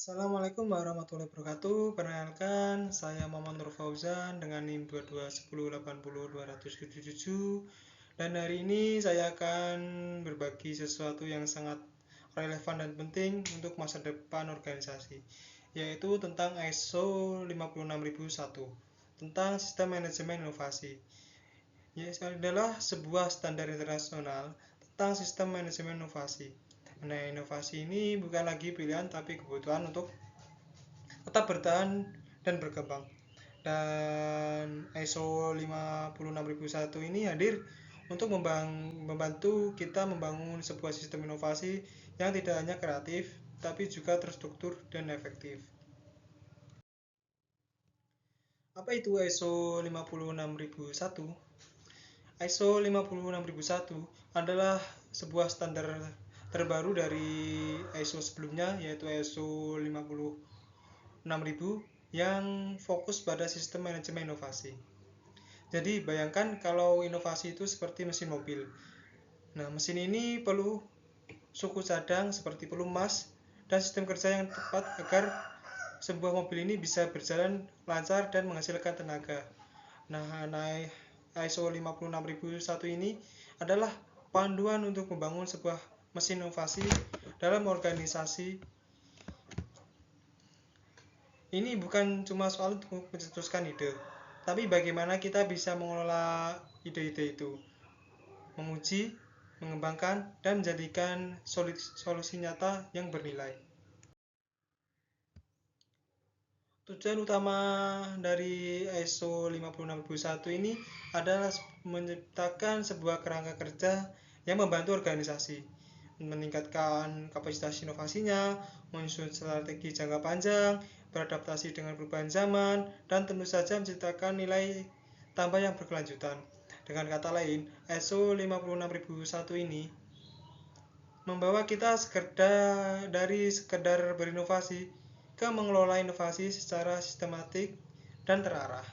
Assalamualaikum warahmatullahi wabarakatuh. Perkenalkan, saya Muhammad Nur Fauzan dengan NIM 221080277. Dan hari ini saya akan berbagi sesuatu yang sangat relevan dan penting untuk masa depan organisasi, yaitu tentang ISO 56001 tentang sistem manajemen inovasi. Ini adalah sebuah standar internasional tentang sistem manajemen inovasi. Nah, inovasi ini bukan lagi pilihan tapi kebutuhan untuk tetap bertahan dan berkembang. Dan ISO 56001 ini hadir untuk membantu kita membangun sebuah sistem inovasi yang tidak hanya kreatif tapi juga terstruktur dan efektif. Apa itu ISO 56001? ISO 56001 adalah sebuah standar terbaru dari ISO sebelumnya, yaitu ISO 56000 yang fokus pada sistem manajemen inovasi. Jadi bayangkan kalau inovasi itu seperti mesin mobil. Nah, mesin ini perlu suku cadang seperti pelumas dan sistem kerja yang tepat agar sebuah mobil ini bisa berjalan lancar dan menghasilkan tenaga. Nah, ISO 56001 ini adalah panduan untuk membangun sebuah mesin inovasi dalam organisasi. Ini bukan cuma soal untuk mencetuskan ide, tapi bagaimana kita bisa mengelola ide-ide itu, menguji, mengembangkan, dan menjadikan solusi nyata yang bernilai. Tujuan utama dari ISO 56001 ini adalah menciptakan sebuah kerangka kerja yang membantu organisasi meningkatkan kapasitas inovasinya, menyusun strategi jangka panjang, beradaptasi dengan perubahan zaman, dan tentu saja menciptakan nilai tambah yang berkelanjutan. Dengan kata lain, ISO 56001 ini membawa kita dari sekedar berinovasi ke mengelola inovasi secara sistematik dan terarah.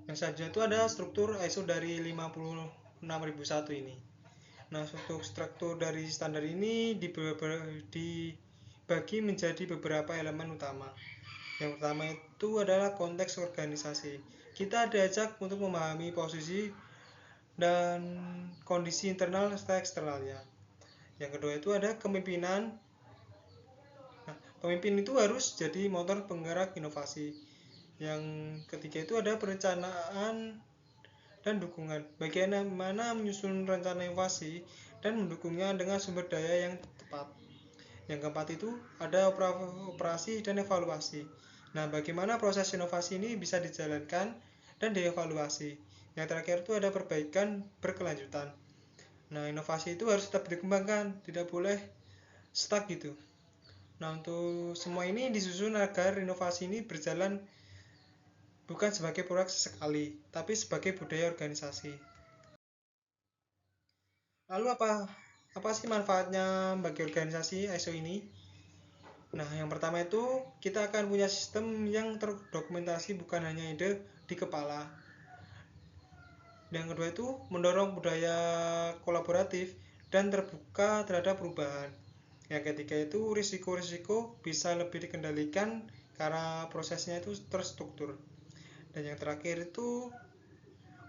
Yang selanjutnya itu ada struktur ISO dari 56001 ini. Nah, struktur dari standar ini dibagi menjadi beberapa elemen utama. Yang pertama itu adalah konteks organisasi. Kita diajak untuk memahami posisi dan kondisi internal serta eksternalnya. Yang kedua itu ada kepemimpinan. Nah, pemimpin itu harus jadi motor penggerak inovasi. Yang ketiga itu ada perencanaan dan dukungan. Bagaimana menyusun rencana inovasi dan mendukungnya dengan sumber daya yang tepat. Yang keempat itu ada operasi dan evaluasi. Nah, bagaimana proses inovasi ini bisa dijalankan dan dievaluasi. Yang terakhir itu ada perbaikan berkelanjutan. Nah, inovasi itu harus tetap dikembangkan, tidak boleh stuck gitu. Nah, untuk semua ini disusun agar inovasi ini berjalan bukan sebagai proyek sesekali, tapi sebagai budaya organisasi. Lalu apa sih manfaatnya bagi organisasi ISO ini? Nah, yang pertama itu kita akan punya sistem yang terdokumentasi, bukan hanya ide di kepala. Yang kedua itu mendorong budaya kolaboratif dan terbuka terhadap perubahan. Yang ketiga itu risiko-risiko bisa lebih dikendalikan karena prosesnya itu terstruktur. Dan yang terakhir itu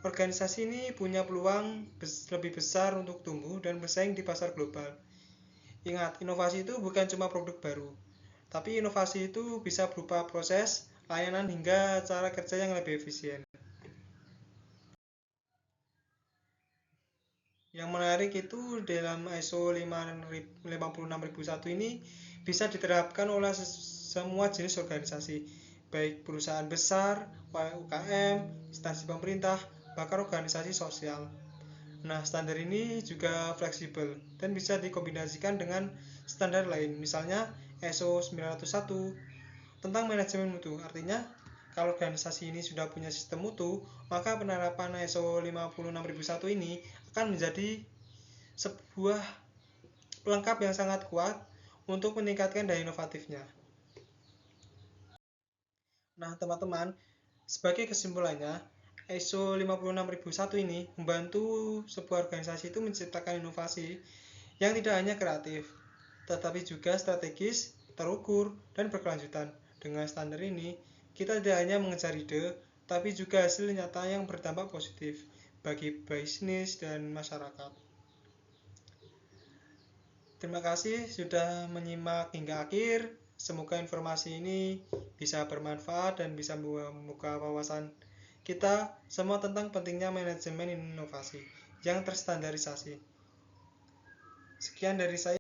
organisasi ini punya peluang lebih besar untuk tumbuh dan bersaing di pasar global. Ingat, inovasi itu bukan cuma produk baru, tapi inovasi itu bisa berupa proses, layanan, hingga cara kerja yang lebih efisien. Yang menarik itu dalam ISO 56001 ini bisa diterapkan oleh semua jenis organisasi, baik perusahaan besar, UKM, instansi pemerintah, bahkan organisasi sosial. Nah, standar ini juga fleksibel dan bisa dikombinasikan dengan standar lain, misalnya ISO 901 tentang manajemen mutu. Artinya, kalau organisasi ini sudah punya sistem mutu, maka penerapan ISO 56001 ini akan menjadi sebuah pelengkap yang sangat kuat untuk meningkatkan daya inovatifnya. Nah, teman-teman, sebagai kesimpulannya, ISO 56001 ini membantu sebuah organisasi itu menciptakan inovasi yang tidak hanya kreatif, tetapi juga strategis, terukur, dan berkelanjutan. Dengan standar ini, kita tidak hanya mengejar ide, tapi juga hasil nyata yang berdampak positif bagi bisnis dan masyarakat. Terima kasih sudah menyimak hingga akhir. Semoga informasi ini bisa bermanfaat dan bisa membuka wawasan kita semua tentang pentingnya manajemen inovasi yang terstandarisasi. Sekian dari saya.